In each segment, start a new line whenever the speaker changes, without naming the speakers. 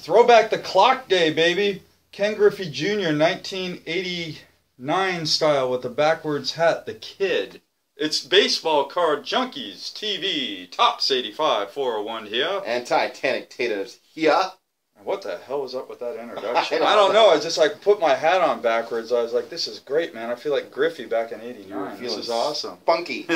Throwback the clock day, baby. Ken Griffey Jr., 1989 style with the backwards hat, the kid. It's Baseball Card Junkies TV, Tops 85, 401 here.
And Titanic Taters here.
What the hell was up with that introduction? I don't know. I just like put my hat on backwards. I was like, this is great, man. I feel like Griffey back in 89. This is awesome.
Funky.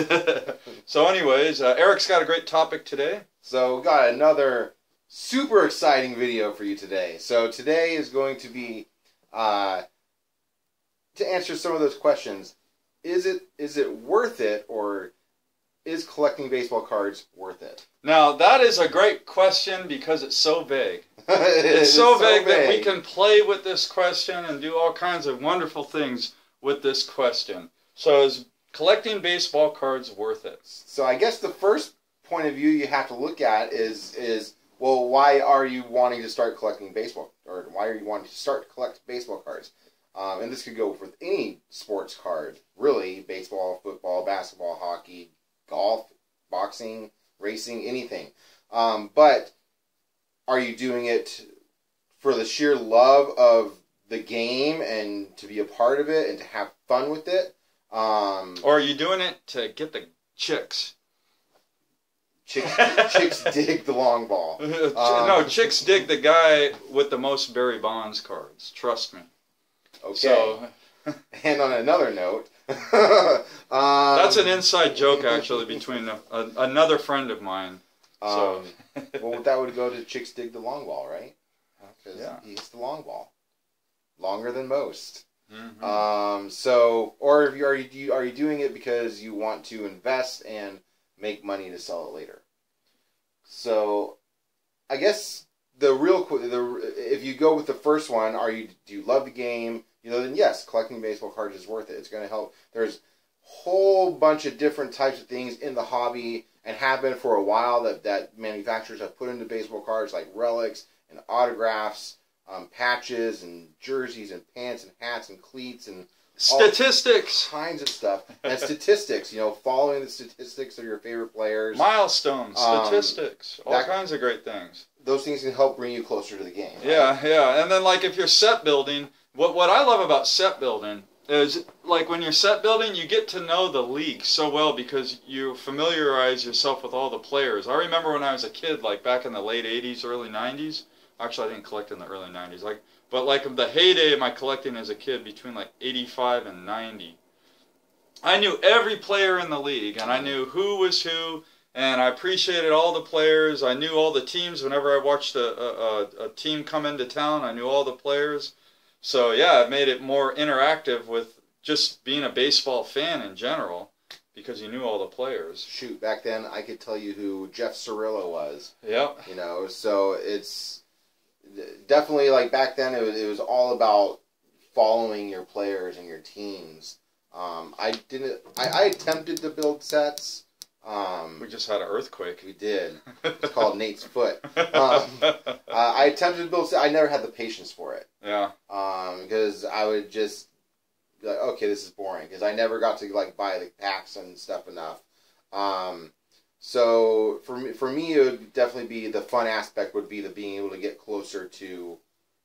So anyways, Eric's got a great topic today.
So we got another super exciting video for you today. So today is going to be to answer some of those questions. Is it worth it, or is collecting baseball cards worth it?
Now, that is a great question because it's so vague. It's so vague that we can play with this question and do all kinds of wonderful things with this question. So is collecting baseball cards worth it?
So I guess the first point of view you have to look at is well, why are you wanting to start collecting baseball, or why are you wanting to start to collect baseball cards? And this could go with any sports card, really: baseball, football, basketball, hockey, golf, boxing, racing, anything. But are you doing it for the sheer love of the game and to be a part of it and to have fun with it?
Or are you doing it to get the chicks?
Chicks dig the long ball.
No, chicks dig the guy with the most Barry Bonds cards. Trust me.
Okay.
So,
and on another note,
that's an inside joke actually between another friend of mine. So.
Well, that would go to chicks dig the long ball, right? Because he hits the long ball, longer than most.
Mm-hmm.
So, or if are you doing it because you want to invest and make money to sell it later? So, I guess if you go with the first one, do you love the game? Then yes, collecting baseball cards is worth it. It's going to help. There's a whole bunch of different types of things in the hobby, and have been for a while, that manufacturers have put into baseball cards, like relics and autographs, patches and jerseys and pants and hats and cleats and
statistics,
all kinds of stuff. And statistics, following the statistics of your favorite players.
Milestones, statistics, all kinds of great things.
Those things can help bring you closer to the game. Right?
Yeah. And then like if you're set building, what I love about set building is, like, when you're set building, you get to know the league so well because you familiarize yourself with all the players. I remember when I was a kid, like back in the late 80s, early 90s. Actually, I didn't collect in the early 90s. But the heyday of my collecting as a kid, between like 85 and 90, I knew every player in the league, and I knew who was who, and I appreciated all the players. I knew all the teams. Whenever I watched a team come into town, I knew all the players. So yeah, it made it more interactive with just being a baseball fan in general, because you knew all the players.
Shoot, back then I could tell you who Jeff Cirillo was.
Yep.
So it's definitely, like, back then it was all about following your players and your teams. I attempted to build sets.
We just had an earthquake.
We did. It's called Nate's foot. I attempted to build sets. I never had the patience for it.
Yeah.
Because I would just be like, okay, this is boring. Because I never got to buy the packs and stuff enough. So for me, it would definitely be the fun aspect would be the being able to get closer to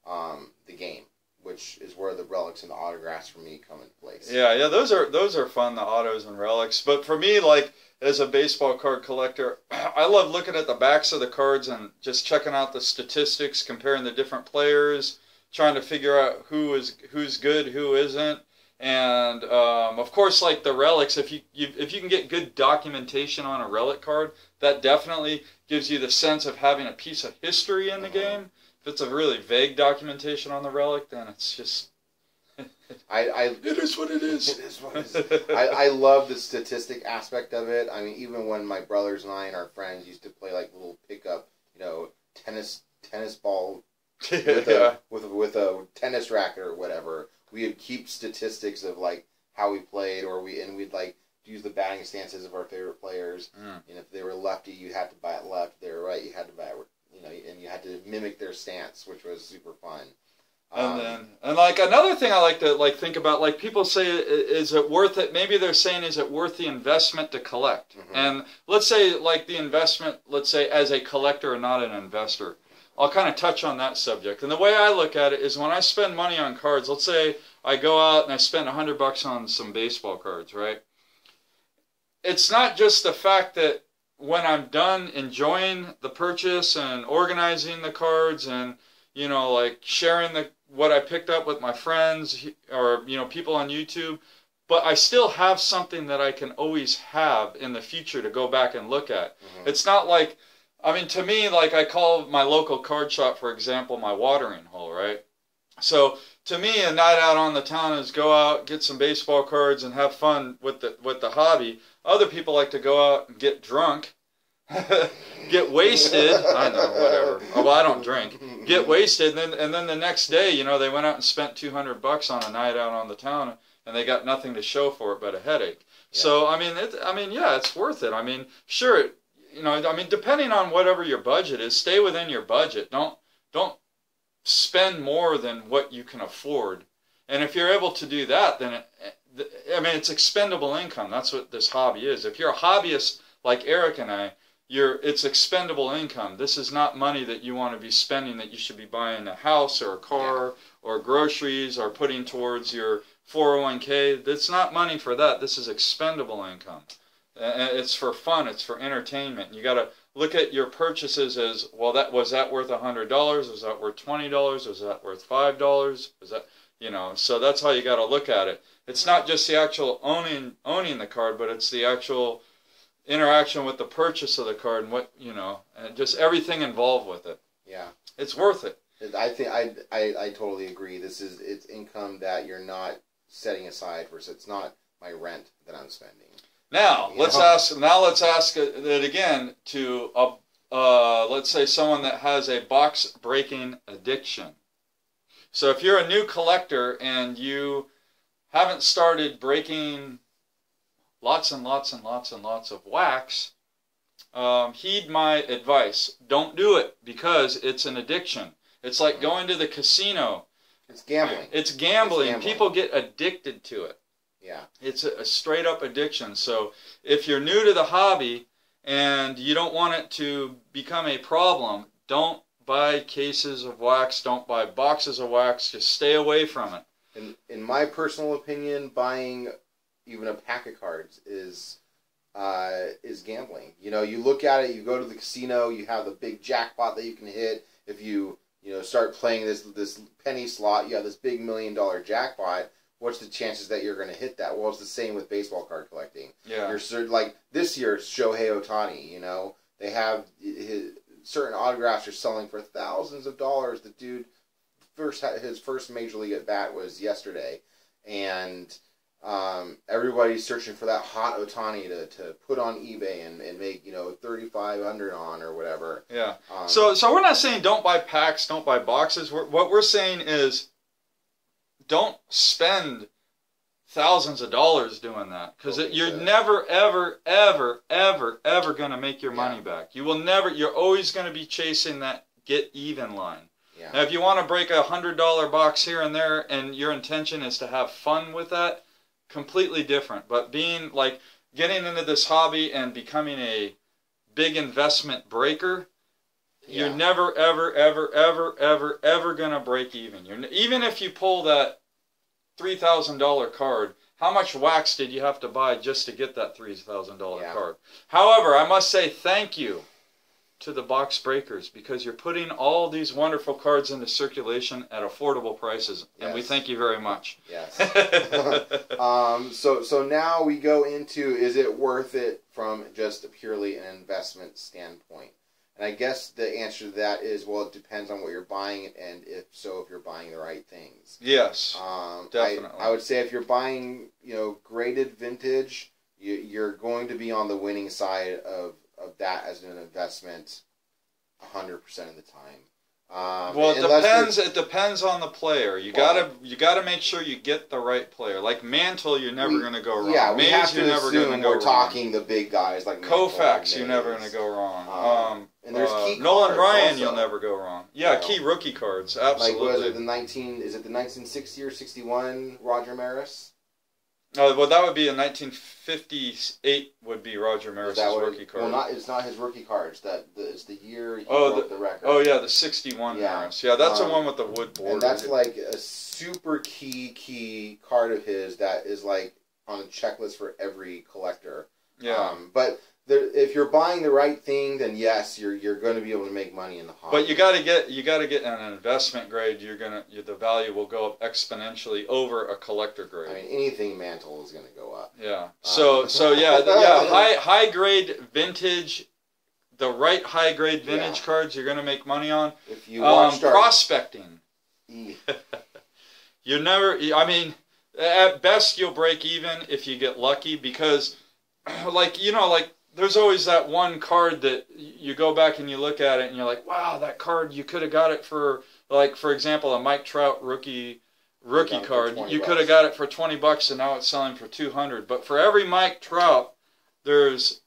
the game, which is where the relics and the autographs for me come into place.
Yeah, those are fun, the autos and relics. But for me, as a baseball card collector, I love looking at the backs of the cards and just checking out the statistics, comparing the different players, trying to figure out who's good, who isn't. And of course, like the relics, if you can get good documentation on a relic card, that definitely gives you the sense of having a piece of history in the game. If it's a really vague documentation on the relic, then it's just it is what it is.
It is what it is. I love the statistic aspect of it. I mean, even when my brothers and I and our friends used to play little pickup, tennis ball with a tennis racket or whatever. We would keep statistics of how we played, we'd use the batting stances of our favorite players. And if they were lefty, you had to bat left. If they were right, you had to bat, and you had to mimic their stance, which was super fun.
And another thing I like to think about, people say, is it worth it? Maybe they're saying, is it worth the investment to collect? Mm-hmm. And let's say the investment, let's say as a collector and not an investor. I'll kind of touch on that subject. And the way I look at it is when I spend money on cards, let's say I go out and I spend $100 on some baseball cards, right? It's not just the fact that when I'm done enjoying the purchase and organizing the cards and, you know, like sharing what I picked up with my friends or, you know, people on YouTube, but I still have something that I can always have in the future to go back and look at. Mm-hmm. It's not like, I mean, to me, like I call my local card shop, for example, my watering hole, right? So to me, a night out on the town is go out, get some baseball cards, and have fun with the hobby. Other people like to go out and get drunk, get wasted. I know, whatever. Well, I don't drink. Get wasted, and then the next day, you know, they went out and spent $200 on a night out on the town, and they got nothing to show for it but a headache. Yeah. So I mean, yeah, it's worth it. I mean, sure, you know, I mean, depending on whatever your budget is, stay within your budget. Don't spend more than what you can afford. And if you're able to do that, then I mean, it's expendable income. That's what this hobby is. If you're a hobbyist like Eric and I, it's expendable income. This is not money that you want to be spending, that you should be buying a house or a car or groceries or putting towards your 401k. That's not money for that. This is expendable income. It's for fun. It's for entertainment. You got to look at your purchases as, well, was that worth $100? Was that worth $20? Was that worth $5? Was that, you know, so that's how you got to look at it. It's not just the actual owning the card, but it's the actual interaction with the purchase of the card and what, you know, and just everything involved with it.
Yeah.
It's worth it.
I think I totally agree. It's income that you're not setting aside for, so it's not my rent that I'm spending.
Now, let's ask it again to, let's say someone that has a box-breaking addiction. So if you're a new collector and you haven't started breaking lots and lots and lots and lots of wax, heed my advice. Don't do it because it's an addiction. It's like going to the casino.
It's gambling.
It's gambling. People get addicted to it.
Yeah.
It's a straight up addiction. So if you're new to the hobby and you don't want it to become a problem, don't buy cases of wax, don't buy boxes of wax, just stay away from it.
In my personal opinion, buying even a pack of cards is gambling. You know, you look at it, you go to the casino, you have the big jackpot that you can hit. If you start playing this penny slot, you have this big $1 million jackpot. What's the chances that you're going to hit that? Well, it's the same with baseball card collecting.
Yeah.
You're like this year, Shohei Ohtani. You know, they have certain autographs are selling for thousands of dollars. The dude his first major league at bat was yesterday, and everybody's searching for that hot Ohtani to put on eBay and make 3,500 on or whatever.
Yeah. So we're not saying don't buy packs, don't buy boxes. What we're saying is, don't spend thousands of dollars doing that, because you're never, ever, ever, ever, ever going to make your money back. You will never. You're always going to be chasing that get even line. Yeah. Now, if you want to break a $100 box here and there, and your intention is to have fun with that, completely different. But getting into this hobby and becoming a big investment breaker, you're never, ever, ever, ever, ever, ever going to break even. Even if you pull that $3,000 card, how much wax did you have to buy just to get that $3,000 card? However, I must say thank you to the box breakers, because you're putting all these wonderful cards into circulation at affordable prices, and we thank you very much.
Yes. So now we go into, is it worth it from just purely an investment standpoint? And I guess the answer to that is, well, it depends on what you're buying, and if you're buying the right things.
Yes, definitely.
I would say if you're buying, graded vintage, you're going to be on the winning side of that as an investment 100% of the time.
Well, it depends on the player. You gotta make sure you get the right player. Like Mantle, you're never going to go wrong.
Yeah, we
Mays,
have to
you're never
assume
gonna go
we're
wrong.
talking the big guys like
Koufax, you're never going to go wrong.
And there's key
Nolan
cards
Ryan,
also.
you'll never go wrong. Yeah, key rookie cards, absolutely.
Like, was it the 1960 or 61 Roger Maris?
Well, that would be in 1958. Would be Roger Maris's rookie card.
Well, it's not his rookie cards. It's the year he broke the record.
Oh yeah, the 61 Maris. Yeah, that's the one with the wood border.
And that's like a super key card of his that is like on the checklist for every collector.
Yeah.
But if you're buying the right thing, then yes, you're going to be able to make money in the hobby.
But you got to get an investment grade. The value will go up exponentially over a collector grade.
I mean, anything Mantle is going to go up.
Yeah. So high grade vintage, the right high grade vintage cards you're going to make money on.
If you watch
prospecting, you never. I mean, at best you'll break even if you get lucky because, like there's always that one card that you go back and you look at it and you're like, wow, that card, you could have got it for, like, for example, a Mike Trout rookie card. You could have got it for $20 and now it's selling for $200. But for every Mike Trout, there's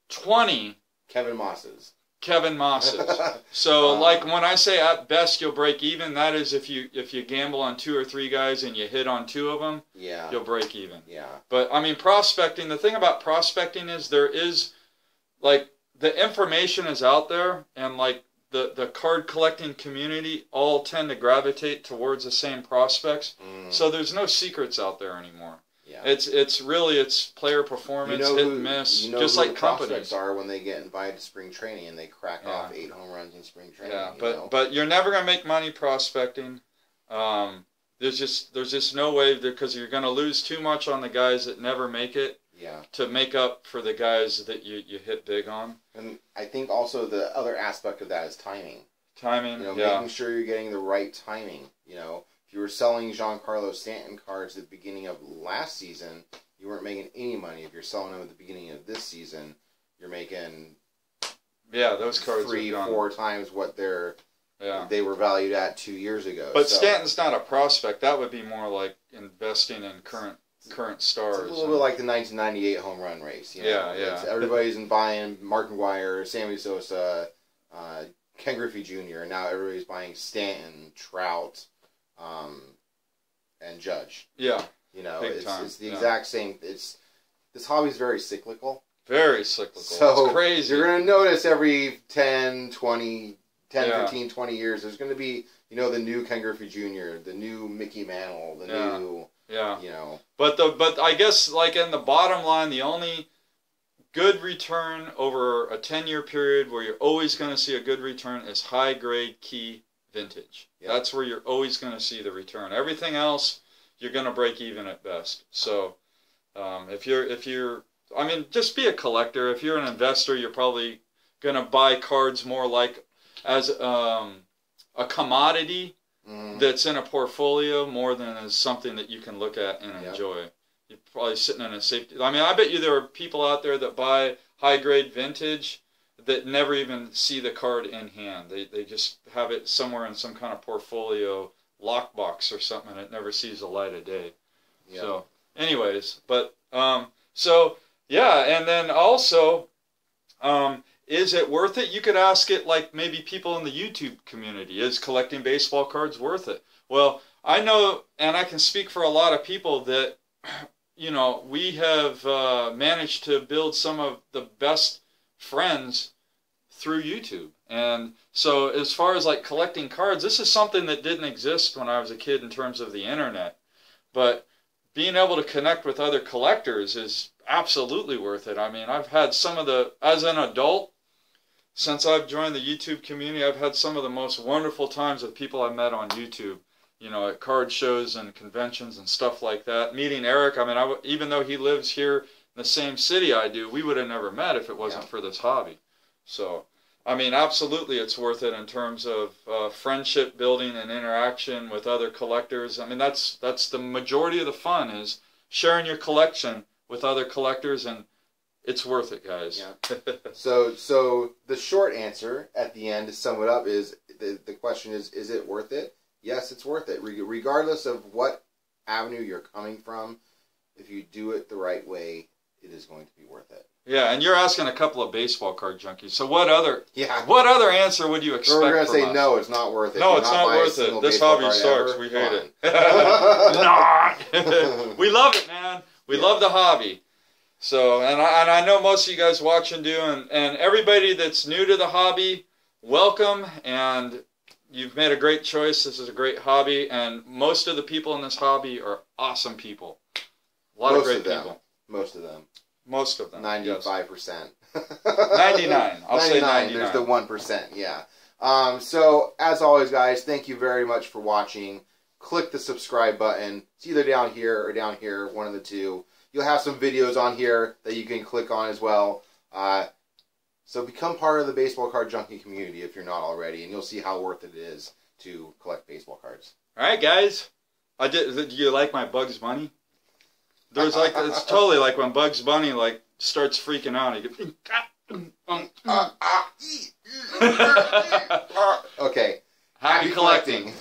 20
Kevin Mosses.
So, like, when I say at best you'll break even, that is if you gamble on 2 or 3 guys and you hit on 2 of them, you'll break even.
Yeah.
But, I mean, prospecting, the thing about prospecting is there is, like, the information is out there, and, like, the card collecting community all tend to gravitate towards the same prospects. So there's no secrets out there anymore. Yeah. It's really player performance, hit and miss, just like companies.
Prospects are when they get invited to spring training and they crack off 8 home runs in spring training.
Yeah, but you're never gonna make money prospecting. There's just no way because you're gonna lose too much on the guys that never make it.
Yeah. To
make up for the guys that you hit big on.
And I think also the other aspect of that is timing.
Timing.
Making sure you're getting the right timing. If you were selling Giancarlo Stanton cards at the beginning of last season, you weren't making any money. If you're selling them at the beginning of this season, you're making
those cards
3-4 times what they were valued at 2 years ago.
But Stanton's not a prospect. That would be more like investing in current stars.
It's a little bit like the 1998 home run race. Everybody's buying Mark McGwire, Sammy Sosa, Ken Griffey Jr., and now everybody's buying Stanton, Trout, and Judge.
Yeah.
It's the exact same. This hobby's very cyclical.
Very cyclical.
So
it's crazy.
You're going to notice every 10, 15, 20 years, there's going to be, the new Ken Griffey Jr., the new Mickey Mantle, the new,
But I guess, like, in the bottom line, the only good return over a 10-year period where you're always going to see a good return is high-grade key vintage. Yep. That's where you're always going to see the return. Everything else, you're going to break even at best. So, if you're, I mean, just be a collector. If you're an investor, you're probably going to buy cards more like as a commodity that's in a portfolio more than as something that you can look at and enjoy. You're probably sitting in a safety. I mean, I bet you there are people out there that buy high-grade vintage that never even see the card in hand. They just have it somewhere in some kind of portfolio lockbox or something, and it never sees the light of day. Yeah. So, anyways, but and then also, is it worth it? You could ask it like maybe people in the YouTube community. Is collecting baseball cards worth it? Well, I know, and I can speak for a lot of people that, we have managed to build some of the best friends through YouTube. And so as far as like collecting cards, this is something that didn't exist when I was a kid in terms of the internet. But being able to connect with other collectors is absolutely worth it. I mean, I've had as an adult, since I've joined the YouTube community, I've had some of the most wonderful times with people I've met on YouTube, at card shows and conventions and stuff like that. Meeting Eric, I mean, even though he lives here in the same city I do, we would have never met if it wasn't for this hobby. So, I mean, absolutely it's worth it in terms of friendship building and interaction with other collectors. I mean, that's the majority of the fun is sharing your collection with other collectors, and it's worth it, guys.
Yeah. So the short answer at the end to sum it up is the question is it worth it? Yes, it's worth it. Regardless of what avenue you're coming from, if you do it the right way, it is going to be worth it.
Yeah, and you're asking a couple of baseball card junkies. So what other answer would you expect?
We're gonna
from
say
us?
no, it's not worth it.
No,
Do
it's
not
not
buy a
worth
single
it. This
baseball
hobby
card
sucks.
ever.
We hate
Come
it.
on.
Not. We love it, man. We love the hobby. So, and I know most of you guys watching do, and everybody that's new to the hobby, welcome, and you've made a great choice. This is a great hobby, and most of the people in this hobby are awesome people. A lot of great people.
Most of them.
Most of them.
95%.
99. I'll say 99.
There's the 1%, yeah. So, as always, guys, thank you very much for watching. Click the subscribe button. It's either down here or down here, one of the two. You'll have some videos on here that you can click on as well. So become part of the Baseball Card Junkie community if you're not already, and you'll see how worth it is to collect baseball cards.
All right, guys. Do you like my Bugs Bunny? There's like, it's totally like when Bugs Bunny like starts freaking out.
Okay.
Happy collecting.